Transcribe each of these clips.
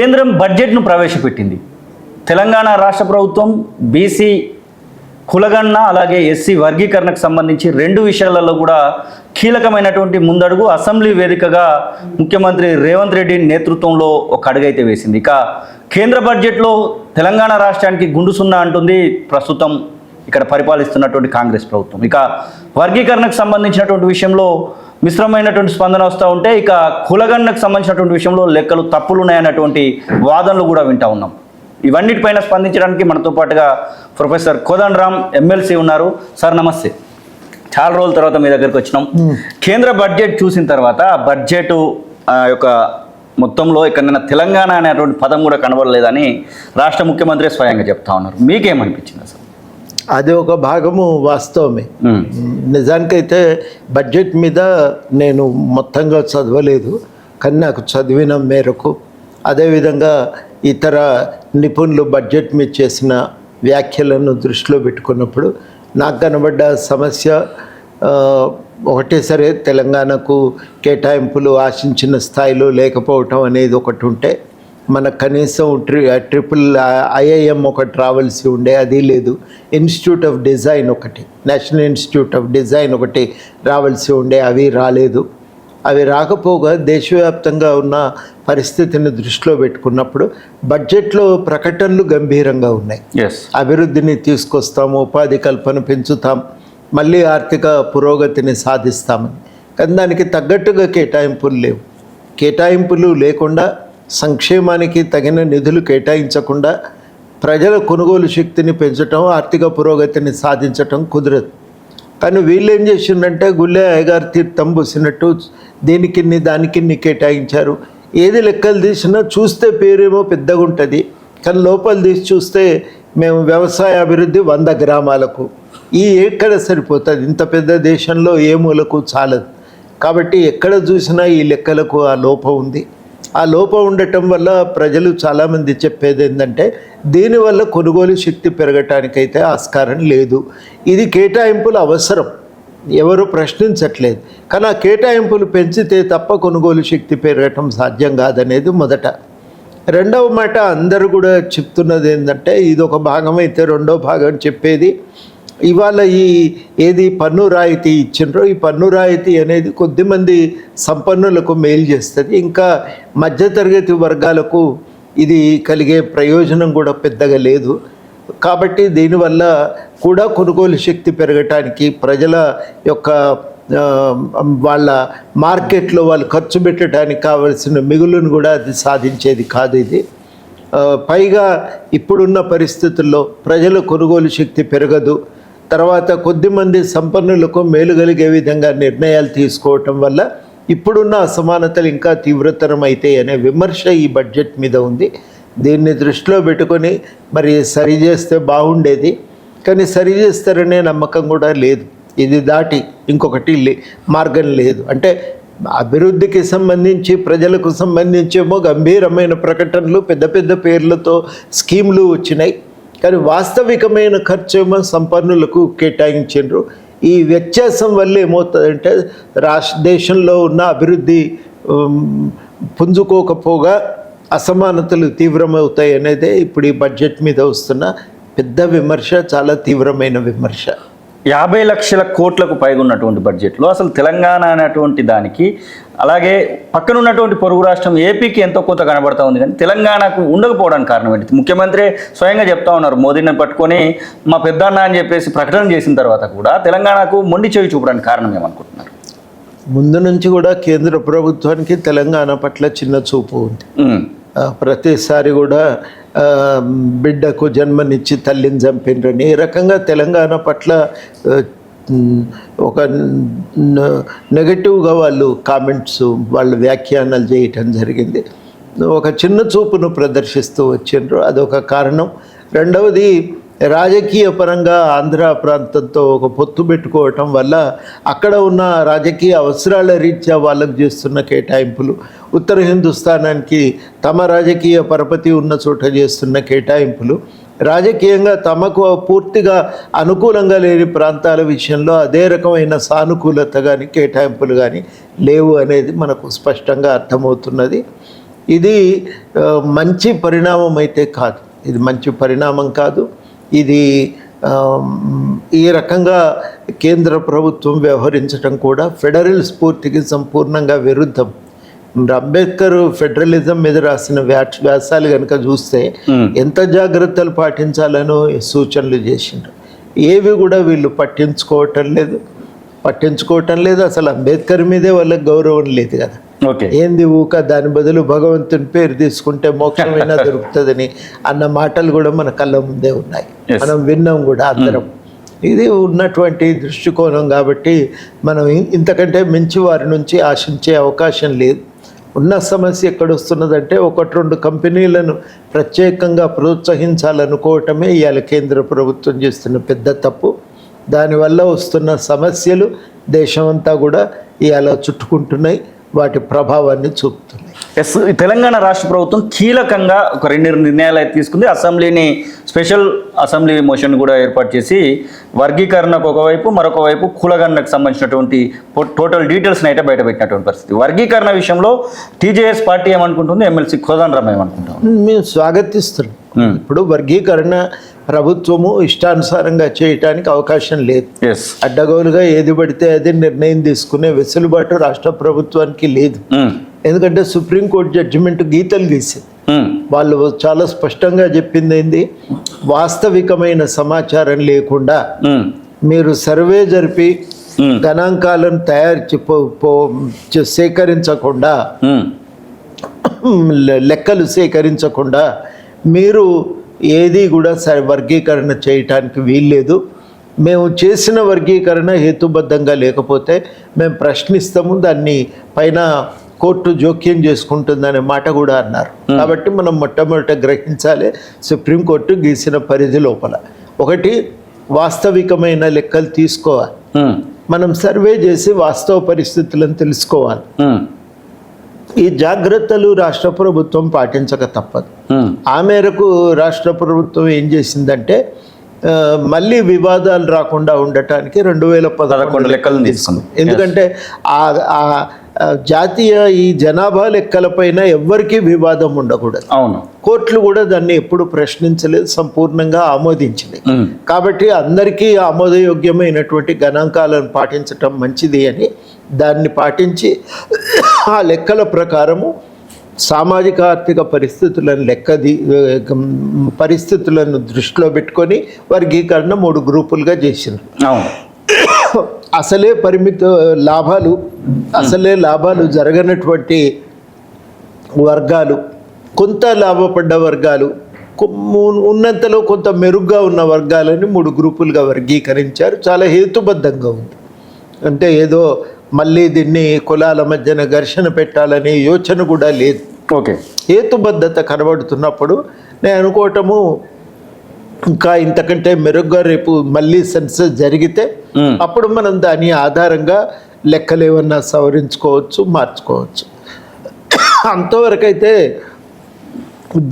కేంద్రం బడ్జెట్ను ప్రవేశపెట్టింది. తెలంగాణ రాష్ట్ర ప్రభుత్వం బీసీ కులగణన అలాగే ఎస్సీ వర్గీకరణకు సంబంధించి రెండు విషయాలలో కూడా కీలకమైనటువంటి ముందడుగు అసెంబ్లీ వేదికగా ముఖ్యమంత్రి రేవంత్ రెడ్డి నేతృత్వంలో ఒక అడుగైతే వేసింది. ఇక కేంద్ర బడ్జెట్లో తెలంగాణ రాష్ట్రానికి గుండు సున్నా అంటుంది ప్రస్తుతం ఇక్కడ పరిపాలిస్తున్నటువంటి కాంగ్రెస్ ప్రభుత్వం. ఇక వర్గీకరణకు సంబంధించినటువంటి విషయంలో మిశ్రమైనటువంటి స్పందన వస్తూ ఉంటే, ఇక కులగణనకు సంబంధించినటువంటి విషయంలో లెక్కలు తప్పులు ఉన్నాయన్నటువంటి వాదనలు కూడా వింటూ ఉన్నాం. ఇవన్నిటిపైన స్పందించడానికి మనతో పాటుగా ప్రొఫెసర్ కోదండరామ్ ఎమ్మెల్సీ ఉన్నారు. సార్ నమస్తే. చాలా రోజుల తర్వాత మీ దగ్గరికి వచ్చినాం. కేంద్ర బడ్జెట్ చూసిన తర్వాత ఆ బడ్జెట్ యొక్క మొత్తంలో ఇక్కడ తెలంగాణ అనేటువంటి పదం కూడా కనబడలేదని రాష్ట్ర ముఖ్యమంత్రి స్వయంగా చెప్తా ఉన్నారు. మీకేమనిపించింది అసలు? అది ఒక భాగము వాస్తవమే. నిజానికైతే బడ్జెట్ మీద నేను మొత్తంగా చదవలేదు, కానీ నాకు చదివిన మేరకు అదేవిధంగా ఇతర నిపుణులు బడ్జెట్ మీద చేసిన వ్యాఖ్యలను దృష్టిలో పెట్టుకున్నప్పుడు నాకు కనబడ్డ సమస్య ఒకటేసరి తెలంగాణకు కేటాయింపులు ఆశించిన స్థాయిలో లేకపోవటం అనేది ఒకటి ఉంటే, మనకు కనీసం ట్రిపుల్ ఐఐఎం ఒకటి రావాల్సి ఉండే, అది లేదు. ఇన్స్టిట్యూట్ ఆఫ్ డిజైన్ ఒకటి, నేషనల్ ఇన్స్టిట్యూట్ ఆఫ్ డిజైన్ ఒకటి రావాల్సి ఉండే, అవి రాలేదు. అవి రాకపోగా దేశవ్యాప్తంగా ఉన్న పరిస్థితిని దృష్టిలో పెట్టుకున్నప్పుడు బడ్జెట్లో ప్రకటనలు గంభీరంగా ఉన్నాయి. అభివృద్ధిని తీసుకొస్తాము, ఉపాధి కల్పన పెంచుతాం, మళ్ళీ ఆర్థిక పురోగతిని సాధిస్తామని. కానీ దానికి తగ్గట్టుగా కేటాయింపులు లేవు. కేటాయింపులు లేకుండా, సంక్షేమానికి తగిన నిధులు కేటాయించకుండా ప్రజల కొనుగోలు శక్తిని పెంచడం, ఆర్థిక పురోగతిని సాధించటం కుదరదు. కానీ వీళ్ళు ఏం చేసిందంటే గుళ్ళే అయ్యగారు తీర్థం పోసినట్టు దేనికిన్ని దానికిన్ని కేటాయించారు. ఏది లెక్కలు తీసినా చూస్తే పేరేమో పెద్దగా ఉంటుంది, కానీ లోపల తీసి చూస్తే మేము వ్యవసాయ అభివృద్ధి 100 గ్రామాలకు, ఈ ఎక్కడ సరిపోతుంది? ఇంత పెద్ద దేశంలో ఏ మూలకు చాలదు. కాబట్టి ఎక్కడ చూసినా ఈ లెక్కలకు ఆ లోపం ఉంది. ఆ లోపం ఉండటం వల్ల ప్రజలు చాలామంది చెప్పేది ఏంటంటే దీనివల్ల కొనుగోలు శక్తి పెరగటానికైతే ఆస్కారం లేదు. ఇది కేటాయింపులు అవసరం, ఎవరు ప్రశ్నించట్లేదు. కానీ ఆ కేటాయింపులు పెంచితే తప్ప కొనుగోలు శక్తి పెరగటం సాధ్యం కాదనేది మొదట. రెండవ మాట అందరూ కూడా చెప్తున్నది ఏంటంటే, ఇది ఒక భాగం అయితే రెండో భాగం చెప్పేది ఇవాళ ఏది పన్ను రాయితీ ఇచ్చిండ్రో, ఈ పన్ను రాయితీ అనేది కొద్దిమంది సంపన్నులకు మేలు చేస్తుంది, ఇంకా మధ్యతరగతి వర్గాలకు ఇది కలిగే ప్రయోజనం కూడా పెద్దగా లేదు. కాబట్టి దీనివల్ల కూడా కొనుగోలు శక్తి పెరగటానికి, ప్రజల యొక్క వాళ్ళ మార్కెట్లో వాళ్ళు ఖర్చు పెట్టడానికి కావలసిన మిగులును కూడా అది సాధించేది కాదు. ఇది పైగా ఇప్పుడున్న పరిస్థితుల్లో ప్రజల కొనుగోలు శక్తి పెరగదు. తర్వాత కొద్దిమంది సంపన్నులకు మేలు కలిగే విధంగా నిర్ణయాలు తీసుకోవటం వల్ల ఇప్పుడున్న అసమానతలు ఇంకా తీవ్రతరం అవుతాయి అనే విమర్శ ఈ బడ్జెట్ మీద ఉంది. దీన్ని దృష్టిలో పెట్టుకొని మరి సరి చేస్తే బాగుండేది, కానీ సరి చేస్తారనే నమ్మకం కూడా లేదు. ఇది దాటి ఇంకొకటి మార్గం లేదు. అంటే అభివృద్ధికి సంబంధించి, ప్రజలకు సంబంధించేమో గంభీరమైన ప్రకటనలు, పెద్ద పెద్ద పేర్లతో స్కీములు వచ్చినాయి, కానీ వాస్తవికమైన ఖర్చేమో సంపన్నులకు కేటాయించారు. ఈ వ్యత్యాసం వల్ల ఏమవుతుందంటే దేశంలో ఉన్న అభివృద్ధి పుంజుకోకపోగా అసమానతలు తీవ్రమవుతాయి అనేదే ఇప్పుడు ఈ బడ్జెట్ మీద వస్తున్న పెద్ద విమర్శ, చాలా తీవ్రమైన విమర్శ. 50 లక్షల కోట్లకు పైగా ఉన్నటువంటి బడ్జెట్లో అసలు తెలంగాణ అనేటువంటి దానికి, అలాగే పక్కన ఉన్నటువంటి పొరుగు రాష్ట్రం ఏపీకి ఎంతో కొంత కనబడతా ఉంది, కానీ తెలంగాణకు ఉండకపోవడానికి కారణం ఏంటి? ముఖ్యమంత్రి స్వయంగా చెప్తా ఉన్నారు, మోదీని పట్టుకొని మా పెద్దన్న అని చెప్పేసి ప్రకటన చేసిన తర్వాత కూడా తెలంగాణకు మొండి చెవి చూపడానికి కారణం ఏమనుకుంటున్నారు? ముందు నుంచి కూడా కేంద్ర ప్రభుత్వానికి తెలంగాణ పట్ల చిన్న చూపు ఉంది. ప్రతిసారి కూడా బిడ్డకు జన్మనిచ్చి తల్లిని చంపినరని ఈ రకంగా తెలంగాణ పట్ల ఒక నెగటివ్గా వాళ్ళు కామెంట్స్, వాళ్ళు వ్యాఖ్యానాలు చేయటం జరిగింది. ఒక చిన్న చూపును ప్రదర్శిస్తూ వచ్చిండ్రు, అదొక కారణం. రెండవది రాజకీయ పరంగా ఆంధ్ర ప్రాంతంతో ఒక పొత్తు పెట్టుకోవటం వల్ల అక్కడ ఉన్న రాజకీయ అవసరాల రీత్యా వాళ్ళకు చేస్తున్న కేటాయింపులు, ఉత్తర హిందుస్థానానికి తమ రాజకీయ పరపతి ఉన్న చోట చేస్తున్న కేటాయింపులు, రాజకీయంగా తమకు పూర్తిగా అనుకూలంగా లేని ప్రాంతాల విషయంలో అదే రకమైన సానుకూలత కానీ కేటాయింపులు కానీ లేవు అనేది మనకు స్పష్టంగా అర్థమవుతున్నది. ఇది మంచి పరిణామం అయితే కాదు, ఇది మంచి పరిణామం కాదు. ఇది ఈ రకంగా కేంద్ర ప్రభుత్వం వ్యవహరించడం కూడా ఫెడరల్ స్ఫూర్తికి సంపూర్ణంగా విరుద్ధం. అంబేద్కర్ ఫెడరలిజం మీద రాసిన వ్యాసాలు కనుక చూస్తే ఎంత జాగ్రత్తలు పాటించాలనో సూచనలు చేసిండ్రు. ఏవి కూడా వీళ్ళు పట్టించుకోవటం లేదు. అసలు అంబేద్కర్ మీదే వాళ్ళకి గౌరవం లేదు కదా. ఏంది ఊక దాని బదులు భగవంతుని పేరు తీసుకుంటే మోక్షమైనా దొరుకుతుందని అన్న మాటలు కూడా మన కళ్ళ ముందే ఉన్నాయి, మనం విన్నాం కూడా అందరం. ఇది ఉన్నటువంటి దృష్టికోణం కాబట్టి మనం ఇంతకంటే మించి వారి నుంచి ఆశించే అవకాశం లేదు. ఉన్న సమస్య ఎక్కడొస్తున్నదంటే 1-2 కంపెనీలను ప్రత్యేకంగా ప్రోత్సహించాలనుకోవటమే ఇవాళ కేంద్ర ప్రభుత్వం చేస్తున్న పెద్ద తప్పు. దానివల్ల వస్తున్న సమస్యలు దేశమంతా కూడా ఇవాళ చుట్టుకుంటున్నాయి, వాటి ప్రభావాన్ని చూపుతున్నాయి. తెలంగాణ రాష్ట్ర ప్రభుత్వం కీలకంగా ఒక 2 నిర్ణయాలు అయితే తీసుకుంది. అసెంబ్లీని స్పెషల్ అసెంబ్లీ మోషన్ కూడా ఏర్పాటు చేసి వర్గీకరణకు ఒకవైపు, మరొక వైపు కులగణనకు సంబంధించినటువంటి టోటల్ డీటెయిల్స్ని అయితే బయటపెట్టినటువంటి పరిస్థితి. వర్గీకరణ విషయంలో టీజేఎస్ పార్టీ ఏమనుకుంటుంది, ఎమ్మెల్సీ కోదండరామ్ ఏమనుకుంటాం? మేము స్వాగతిస్తున్నాం. ఇప్పుడు వర్గీకరణ ప్రభుత్వము ఇష్టానుసారంగా చేయటానికి అవకాశం లేదు. అడ్డగోలుగా ఏది పడితే అది నిర్ణయం తీసుకునే వెసులుబాటు రాష్ట్ర ప్రభుత్వానికి లేదు. ఎందుకంటే సుప్రీంకోర్టు జడ్జిమెంట్ గీతలు గీసింది. వాళ్ళు చాలా స్పష్టంగా చెప్పింది ఏంది, వాస్తవికమైన సమాచారం లేకుండా మీరు సర్వే జరిపి గణాంకాలను సేకరించకుండా, లెక్కలు సేకరించకుండా మీరు ఏది కూడా వర్గీకరణ చేయటానికి వీల్లేదు. మేము చేసిన వర్గీకరణ హేతుబద్ధంగా లేకపోతే మేము ప్రశ్నిస్తాము, దాన్ని పైన కోర్టు జోక్యం చేసుకుంటుందనే మాట కూడా అన్నారు. కాబట్టి మనం మొట్టమొదట గ్రహించాలి, సుప్రీంకోర్టు గీసిన పరిధి లోపల ఒకటి వాస్తవికమైన లెక్కలు తీసుకోవాలి. మనం సర్వే చేసి వాస్తవ పరిస్థితులను తెలుసుకోవాలి. ఈ జాగ్రత్తలు రాష్ట్ర ప్రభుత్వం పాటించక తప్పదు. ఆ మేరకు రాష్ట్ర ప్రభుత్వం ఏం చేసిందంటే మళ్ళీ వివాదాలు రాకుండా ఉండటానికి 2011 లెక్కలను తీసుకుంది. ఎందుకంటే ఆ జాతీయ ఈ జనాభా లెక్కలపైన ఎవ్వరికీ వివాదం ఉండకూడదు. అవును, కోర్టులు కూడా దాన్ని ఎప్పుడు ప్రశ్నించలేదు, సంపూర్ణంగా ఆమోదించింది. కాబట్టి అందరికీ ఆమోదయోగ్యమైనటువంటి గణాంకాలను పాటించటం మంచిది అని దాన్ని పాటించి ఆ లెక్కల ప్రకారము సామాజిక ఆర్థిక పరిస్థితులను దృష్టిలో పెట్టుకొని వర్గీకరణ 3 గ్రూపులుగా చేసింది. అసలే లాభాలు జరగనటువంటి వర్గాలు, కొంత లాభపడ్డ వర్గాలు, ఉన్నంతలో కొంత మెరుగ్గా ఉన్న వర్గాలని 3 గ్రూపులుగా వర్గీకరించారు. చాలా హేతుబద్ధంగా ఉంది. అంటే ఏదో మళ్ళీ దీన్ని కులాల మధ్యన ఘర్షణ పెట్టాలనే యోచన కూడా లేదు. హేతుబద్ధత కనబడుతున్నప్పుడు నేను అనుకోవటము ఇంకా ఇంతకంటే మెరుగ్గా రేపు మళ్ళీ సెన్సస్ జరిగితే అప్పుడు మనం దాని ఆధారంగా లెక్కలు ఏమన్నా సవరించుకోవచ్చు, మార్చుకోవచ్చు. అంతవరకైతే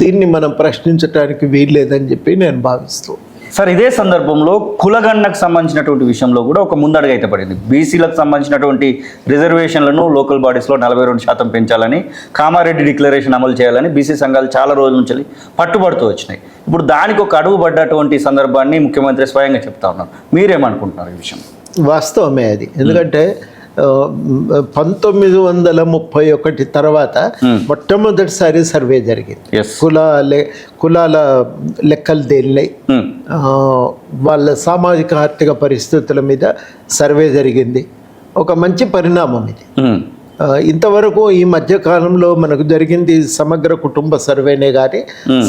దీన్ని మనం ప్రశ్నించడానికి వీల్లేదని చెప్పి నేను భావిస్తున్నాను. సార్, ఇదే సందర్భంలో కులగణనకు సంబంధించినటువంటి విషయంలో కూడా ఒక ముందడుగు అయితే పడింది. బీసీలకు సంబంధించినటువంటి రిజర్వేషన్లను లోకల్ బాడీస్లో 42% పెంచాలని, కామారెడ్డి డిక్లరేషన్ అమలు చేయాలని బీసీ సంఘాలు చాలా రోజుల నుంచి పట్టుబడుతూ వచ్చినాయి. ఇప్పుడు దానికి ఒక అడుగు పడ్డటువంటి సందర్భాన్ని ముఖ్యమంత్రి స్వయంగా చెప్తా ఉన్నారు. మీరేమనుకుంటున్నారు ఈ విషయం? వాస్తవమే అది. ఎందుకంటే 1931 తర్వాత మొట్టమొదటిసారి సర్వే జరిగింది. కులాల లెక్కలు తేలినాయి, వాళ్ళ సామాజిక ఆర్థిక పరిస్థితుల మీద సర్వే జరిగింది. ఒక మంచి పరిణామం ఇది. ఇంతవరకు ఈ మధ్య కాలంలో మనకు జరిగింది సమగ్ర కుటుంబ సర్వేనే కానీ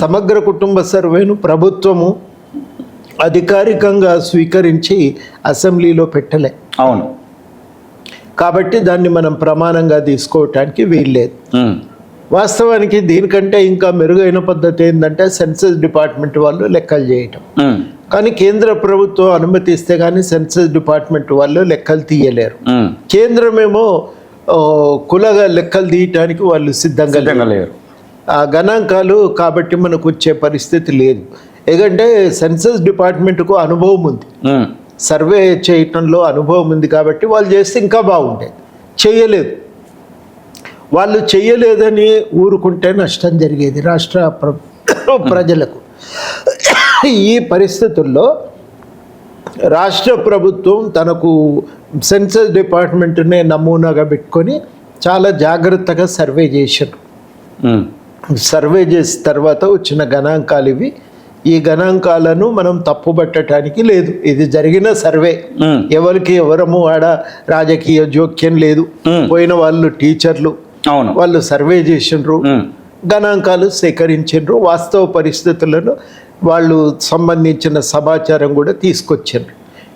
సమగ్ర కుటుంబ సర్వేను ప్రభుత్వము అధికారికంగా స్వీకరించి అసెంబ్లీలో పెట్టలే. అవును, కాబట్టి దాన్ని మనం ప్రమాణంగా తీసుకోవటానికి వీల్లేదు. వాస్తవానికి దీనికంటే ఇంకా మెరుగైన పద్ధతి ఏంటంటే సెన్సస్ డిపార్ట్మెంట్ వాళ్ళు లెక్కలు చేయటం. కానీ కేంద్ర ప్రభుత్వం అనుమతిస్తే కానీ సెన్సస్ డిపార్ట్మెంట్ వాళ్ళు లెక్కలు తీయలేరు. కేంద్రమేమో కులగా లెక్కలు తీయటానికి వాళ్ళు సిద్ధంగా లేరు. ఆ గణాంకాలు కాబట్టి మనకు వచ్చే పరిస్థితి లేదు. ఎందుకంటే సెన్సస్ డిపార్ట్మెంట్కు అనుభవం ఉంది, సర్వే చేయటంలో అనుభవం ఉంది. కాబట్టి వాళ్ళు చేస్తే ఇంకా బాగుండేది. చేయలేదు. వాళ్ళు చెయ్యలేదని ఊరుకుంటే నష్టం జరిగేది రాష్ట్ర ప్రజలకు. ఈ పరిస్థితుల్లో రాష్ట్ర ప్రభుత్వం తనకు సెన్సస్ డిపార్ట్మెంట్నే నమూనాగా పెట్టుకొని చాలా జాగ్రత్తగా సర్వే చేశారు. సర్వే చేసిన తర్వాత వచ్చిన గణాంకాలు ఇవి. ఈ గణాంకాలను మనం తప్పుపట్టడానికి లేదు, ఇది జరిగిన సర్వే. ఎవరికి ఎవరము ఆడ రాజకీయ జోక్యం లేదు. పోయిన వాళ్ళు టీచర్లు, వాళ్ళు సర్వే చేసిండ్రు, గణాంకాలు సేకరించిండ్రు, వాస్తవ పరిస్థితులను వాళ్ళు సంబంధించిన సమాచారం కూడా తీసుకొచ్చిండ్రు.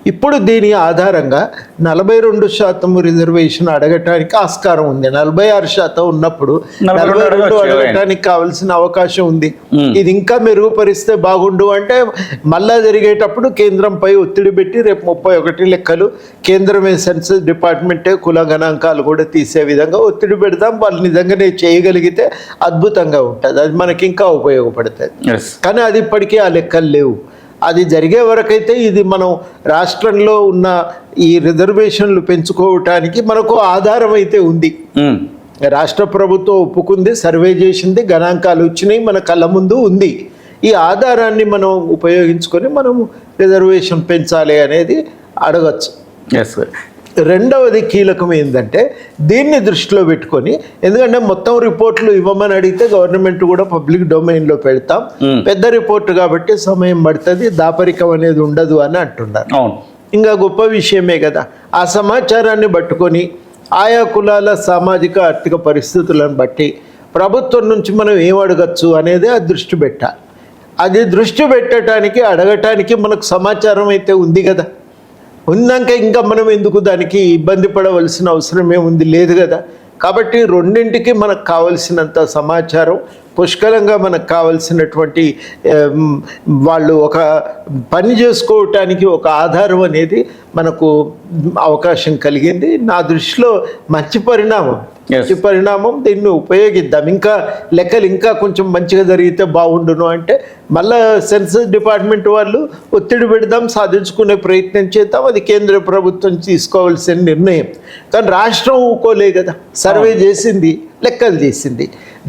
ఇప్పుడు దీని ఆధారంగా 42% రిజర్వేషన్ అడగటానికి ఆస్కారం ఉంది. 46% ఉన్నప్పుడు 42 అడగటానికి కావాల్సిన అవకాశం ఉంది. ఇది ఇంకా మెరుగుపరిస్తే బాగుండు అంటే మళ్ళా జరిగేటప్పుడు కేంద్రంపై ఒత్తిడి పెట్టి రేపు 31 లెక్కలు కేంద్రమే సెన్సస్ డిపార్ట్మెంటే కుల గణాంకాలు కూడా తీసే విధంగా ఒత్తిడి పెడతాం. వాళ్ళు నిజంగానే చేయగలిగితే అద్భుతంగా ఉంటుంది, అది మనకి ఇంకా ఉపయోగపడుతుంది. కానీ అది ఇప్పటికీ ఆ లెక్కలు లేవు. అది జరిగే వరకైతే ఇది మనం రాష్ట్రంలో ఉన్న ఈ రిజర్వేషన్లు పెంచుకోవటానికి మనకు ఆధారం అయితే ఉంది. రాష్ట్ర ప్రభుత్వం ఒప్పుకుంది, సర్వే చేసింది, గణాంకాలు వచ్చినాయి, మన కళ్ళ ముందు ఉంది. ఈ ఆధారాన్ని మనం ఉపయోగించుకొని మనం రిజర్వేషన్ పెంచాలి అనేది అడగచ్చు. రెండవది కీలకం ఏంటంటే దీన్ని దృష్టిలో పెట్టుకొని, ఎందుకంటే మొత్తం రిపోర్ట్లు ఇవ్వమని అడిగితే గవర్నమెంట్ కూడా పబ్లిక్ డొమైన్లో పెడతాం, పెద్ద రిపోర్ట్ కాబట్టి సమయం పడుతుంది, దాపరికం అనేది ఉండదు అని అంటున్నారు. ఇంకా గొప్ప విషయమే కదా. ఆ సమాచారాన్ని పట్టుకొని ఆయా కులాల సామాజిక ఆర్థిక పరిస్థితులను బట్టి ప్రభుత్వం నుంచి మనం ఏం అడగచ్చు అనేది ఆ దృష్టి పెట్టాలి. అది దృష్టి పెట్టడానికి అడగటానికి మనకు సమాచారం అయితే ఉంది కదా. ఉన్నాక ఇంకా మనం ఎందుకు దానికి ఇబ్బంది పడవలసిన అవసరం ఏముంది, లేదు కదా. కాబట్టి రెండింటికి మనకు కావలసినంత సమాచారం పుష్కలంగా మనకు కావలసినటువంటి వాళ్ళు ఒక పని చేసుకోవటానికి ఒక ఆధారం అనేది మనకు అవకాశం కలిగింది. నా దృష్టిలో మంచి పరిణామం. దీన్ని ఉపయోగిద్దాం. ఇంకా లెక్కలు ఇంకా కొంచెం మంచిగా జరిగితే బాగుండును అంటే మళ్ళా సెన్సస్ డిపార్ట్మెంట్ వాళ్ళు ఒత్తిడి పెడదాం, సాధించుకునే ప్రయత్నం చేద్దాం. అది కేంద్ర ప్రభుత్వం తీసుకోవాల్సిన నిర్ణయం. కానీ రాష్ట్రం ఊకోలే కదా, సర్వే చేసింది, లెక్కలు చేసింది.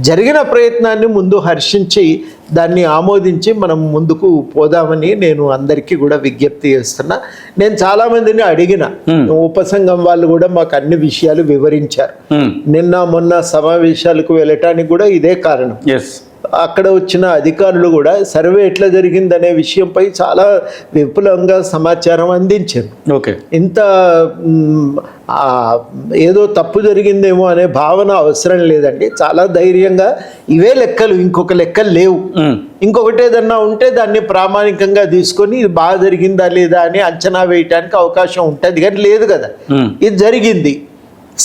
జరిగిన ప్రయత్నాన్ని ముందు హర్షించి దాన్ని ఆమోదించి మనం ముందుకు పోదామని నేను అందరికీ కూడా విజ్ఞప్తి చేస్తున్నా. నేను చాలామందిని అడిగిన, ఉపసంఘం వాళ్ళు కూడా మాకు అన్ని విషయాలు వివరించారు. నిన్న మొన్న సమావేశాలకు వెళ్ళటానికి కూడా ఇదే కారణం. అక్కడ వచ్చిన అధికారులు కూడా సర్వే ఎట్లా జరిగిందనే విషయంపై చాలా విపులంగా సమాచారం అందించారు. ఇంత ఏదో తప్పు జరిగిందేమో అనే భావన అవసరం లేదండి. చాలా ధైర్యంగా ఇవే లెక్కలు, ఇంకొక లెక్కలు లేవు. ఇంకొకటి ఏదన్నా ఉంటే దాన్ని ప్రామాణికంగా తీసుకొని ఇది బాగా జరిగిందా లేదా అని అంచనా వేయటానికి అవకాశం ఉంటుంది. కానీ లేదు కదా, ఇది జరిగింది.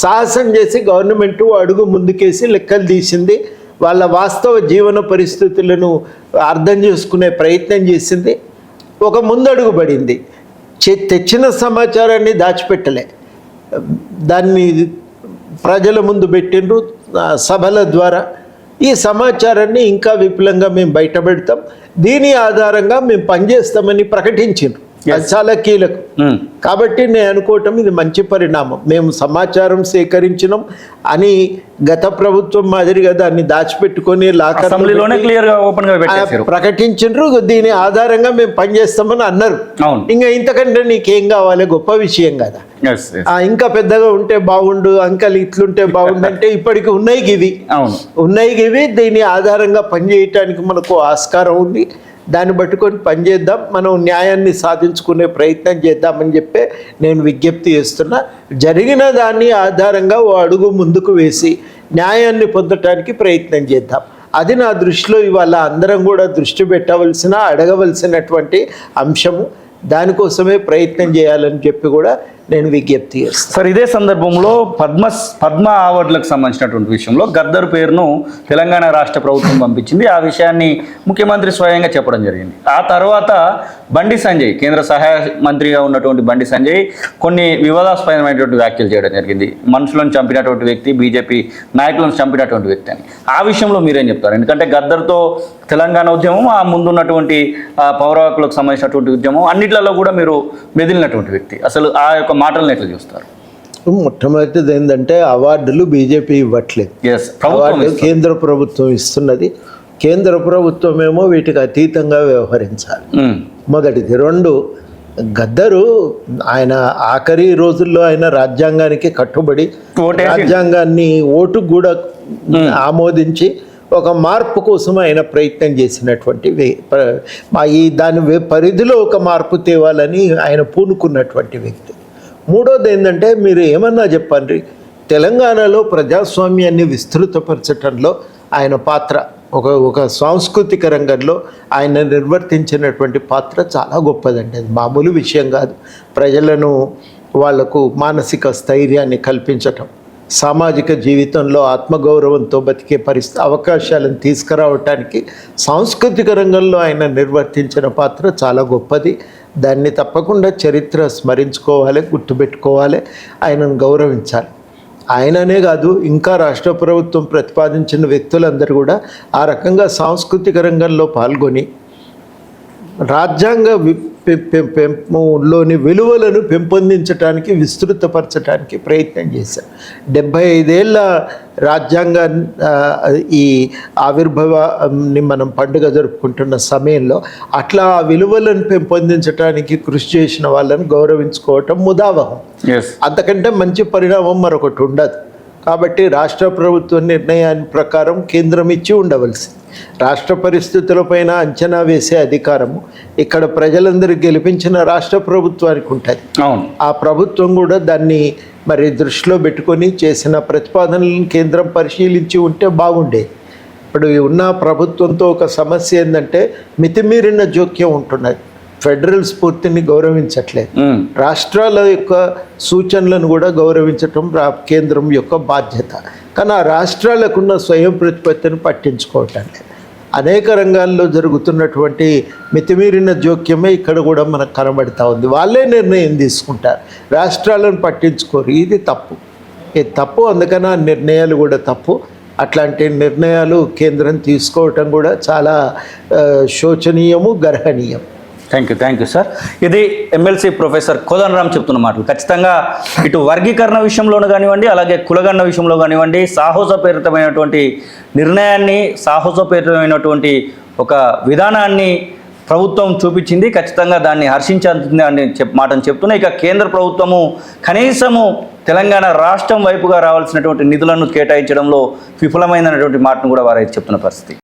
సాహసం చేసి గవర్నమెంట్ అడుగు ముందుకేసి లెక్కలు తీసింది, వాళ్ళ వాస్తవ జీవన పరిస్థితులను అర్థం చేసుకునే ప్రయత్నం చేసింది, ఒక ముందడుగు పడింది. తెచ్చిన సమాచారాన్ని దాచిపెట్టలే, దాన్ని ప్రజల ముందు పెట్టిండ్రు సభల ద్వారా. ఈ సమాచారాన్ని ఇంకా విపులంగా మేము బయటపెడతాం, దీని ఆధారంగా మేము పనిచేస్తామని ప్రకటించిండ్రు. అది చాలా కీలకం. కాబట్టి నేను అనుకోవటం ఇది మంచి పరిణామం. మేము సమాచారం సేకరించినాం అని గత ప్రభుత్వం మాదిరిగా దాన్ని దాచిపెట్టుకొని ప్రకటించారు. దీని ఆధారంగా మేము పనిచేస్తామని అన్నారు. ఇంకా ఇంతకంటే నీకేం కావాలి, గొప్ప విషయం కదా. ఇంకా పెద్దగా ఉంటే బాగుండు, అంకల్ ఇట్లుంటే బాగుండు అంటే ఇప్పటికి ఉన్నాయి గివి. దీని ఆధారంగా పనిచేయటానికి మనకు ఆస్కారం ఉంది. దాన్ని పట్టుకొని పనిచేద్దాం, మనం న్యాయాన్ని సాధించుకునే ప్రయత్నం చేద్దామని చెప్పే నేను విజ్ఞప్తి చేస్తున్నా. జరిగిన దాన్ని ఆధారంగా ఓ అడుగు ముందుకు వేసి న్యాయాన్ని పొందటానికి ప్రయత్నం చేద్దాం. అది నా దృష్టిలో ఇవాళ అందరం కూడా దృష్టి పెట్టవలసిన, అడగవలసినటువంటి అంశము. దానికోసమే ప్రయత్నం చేయాలని చెప్పి కూడా నేను విజ్ఞప్తి చేస్తాను. సార్, ఇదే సందర్భంలో పద్మ అవార్డులకు సంబంధించినటువంటి విషయంలో గద్దర్ పేరును తెలంగాణ రాష్ట్ర ప్రభుత్వం పంపించింది. ఆ విషయాన్ని ముఖ్యమంత్రి స్వయంగా చెప్పడం జరిగింది. ఆ తర్వాత బండి సంజయ్, కేంద్ర సహాయ మంత్రిగా ఉన్నటువంటి బండి సంజయ్ కొన్ని వివాదాస్పదమైనటువంటి వ్యాఖ్యలు చేయడం జరిగింది. మనుషులను చంపినటువంటి వ్యక్తి, బీజేపీ నాయకులను చంపినటువంటి వ్యక్తి అని. ఆ విషయంలో మీరేం చెప్తారు? ఎందుకంటే గద్దర్తో తెలంగాణ ఉద్యమం, ఆ ముందున్నటువంటి పౌర హక్కులకు సంబంధించినటువంటి ఉద్యమం, అన్నిట్లలో కూడా మీరు మెదిలినటువంటి వ్యక్తి. అసలు ఆ యొక్క మాటలను ఎట్లా చూస్తారు? మొట్టమొదటిది ఏంటంటే అవార్డులు బీజేపీ ఇవ్వట్లేదు, ఎస్ ప్రభుత్వం అవార్డు ఇస్తుంది. కేంద్ర ప్రభుత్వం ఇస్తున్నది. కేంద్ర ప్రభుత్వం ఏమో వీటికి అతీతంగా వ్యవహరించాలి, మొదటిది. రెండు, గద్దరు ఆయన ఆఖరి రోజుల్లో ఆయన రాజ్యాంగానికి కట్టుబడి ఓటేసి- రాజ్యాంగాన్ని ఓటు కూడా ఆమోదించి ఒక మార్పు కోసం ఆయన ప్రయత్నం చేసినటువంటి దాని పరిధిలో ఒక మార్పు తేవాలని ఆయన పూనుకున్నటువంటి వ్యక్తి. మూడోది ఏంటంటే మీరు ఏమన్నా చెప్పండి, తెలంగాణలో ప్రజాస్వామ్యాన్ని విస్తృతపరచడంలో ఆయన పాత్ర ఒక సాంస్కృతిక రంగంలో ఆయన నిర్వర్తించినటువంటి పాత్ర చాలా గొప్పదండి. అది మామూలు విషయం కాదు. ప్రజలను వాళ్లకు మానసిక స్థైర్యాన్ని కల్పించటం, సామాజిక జీవితంలో ఆత్మగౌరవంతో బతికే అవకాశాలను తీసుకురావటానికి సాంస్కృతిక రంగంలో ఆయన నిర్వర్తించిన పాత్ర చాలా గొప్పది. దాన్ని తప్పకుండా చరిత్ర స్మరించుకోవాలి, గుర్తుపెట్టుకోవాలి, ఆయనను గౌరవించాలి. ఆయననే కాదు, ఇంకా రాష్ట్ర ప్రభుత్వం ప్రతిపాదించిన వ్యక్తులందరూ కూడా ఆ రకంగా సాంస్కృతిక రంగంలో పాల్గొని రాజ్యాంగ లోని విలువలను పెంపొందించడానికి, విస్తృతపరచడానికి ప్రయత్నం చేశారు. 75 ఏళ్ళ రాజ్యాంగ ఈ ఆవిర్భావాన్ని మనం పండుగ జరుపుకుంటున్న సమయంలో అట్లా ఆ విలువలను పెంపొందించడానికి కృషి చేసిన వాళ్ళని గౌరవించుకోవటం ముదావహం. అంతకంటే మంచి పరిణామం మరొకటి ఉండదు. కాబట్టి రాష్ట్ర ప్రభుత్వ నిర్ణయాన్ని ప్రకారం కేంద్రం ఇచ్చి ఉండవలసింది. రాష్ట్ర పరిస్థితులపైన అంచనా వేసే అధికారము ఇక్కడ ప్రజలందరూ గెలిపించిన రాష్ట్ర ప్రభుత్వానికి ఉంటుంది. ఆ ప్రభుత్వం కూడా దాన్ని మరి దృష్టిలో పెట్టుకొని చేసిన ప్రతిపాదనలను కేంద్రం పరిశీలించి ఉంటే బాగుండేది. ఇప్పుడు ఉన్న ప్రభుత్వంతో ఒక సమస్య ఏంటంటే మితిమీరిన జోక్యం ఉంటున్నది. ఫెడరల్ స్ఫూర్తిని గౌరవించట్లేదు. రాష్ట్రాల యొక్క సూచనలను కూడా గౌరవించటం కేంద్రం యొక్క బాధ్యత. కానీ ఆ రాష్ట్రాలకున్న స్వయం ప్రతిపత్తిని పట్టించుకోవటం లేదు. అనేక రంగాల్లో జరుగుతున్నటువంటి మితిమీరిన జోక్యమే ఇక్కడ కూడా మనకు కనబడతా ఉంది. వాళ్ళే నిర్ణయం తీసుకుంటారు, రాష్ట్రాలను పట్టించుకోరు. ఇది తప్పు. అందుకని ఆ నిర్ణయాలు కూడా తప్పు. అట్లాంటి నిర్ణయాలు కేంద్రం తీసుకోవటం కూడా చాలా శోచనీయము, గర్హనీయం. Thank you sir. ఇది ఎమ్మెల్సీ ప్రొఫెసర్ కోదండరామ్ చెప్తున్న మాటలు. ఖచ్చితంగా ఇటు వర్గీకరణ విషయంలోనూ కానివ్వండి, అలాగే కులగన్న విషయంలో కానివ్వండి, సాహసోపేరితమైనటువంటి నిర్ణయాన్ని, సాహసోపేరితమైనటువంటి ఒక విధానాన్ని ప్రభుత్వం చూపించింది. ఖచ్చితంగా దాన్ని హర్షించాల్సింది అని మాటను చెప్తున్నా. ఇక కేంద్ర ప్రభుత్వము కనీసము తెలంగాణ రాష్ట్రం వైపుగా రావాల్సినటువంటి నిధులను కేటాయించడంలో విఫలమైనటువంటి మాటను కూడా వారైతే చెప్తున్న పరిస్థితి.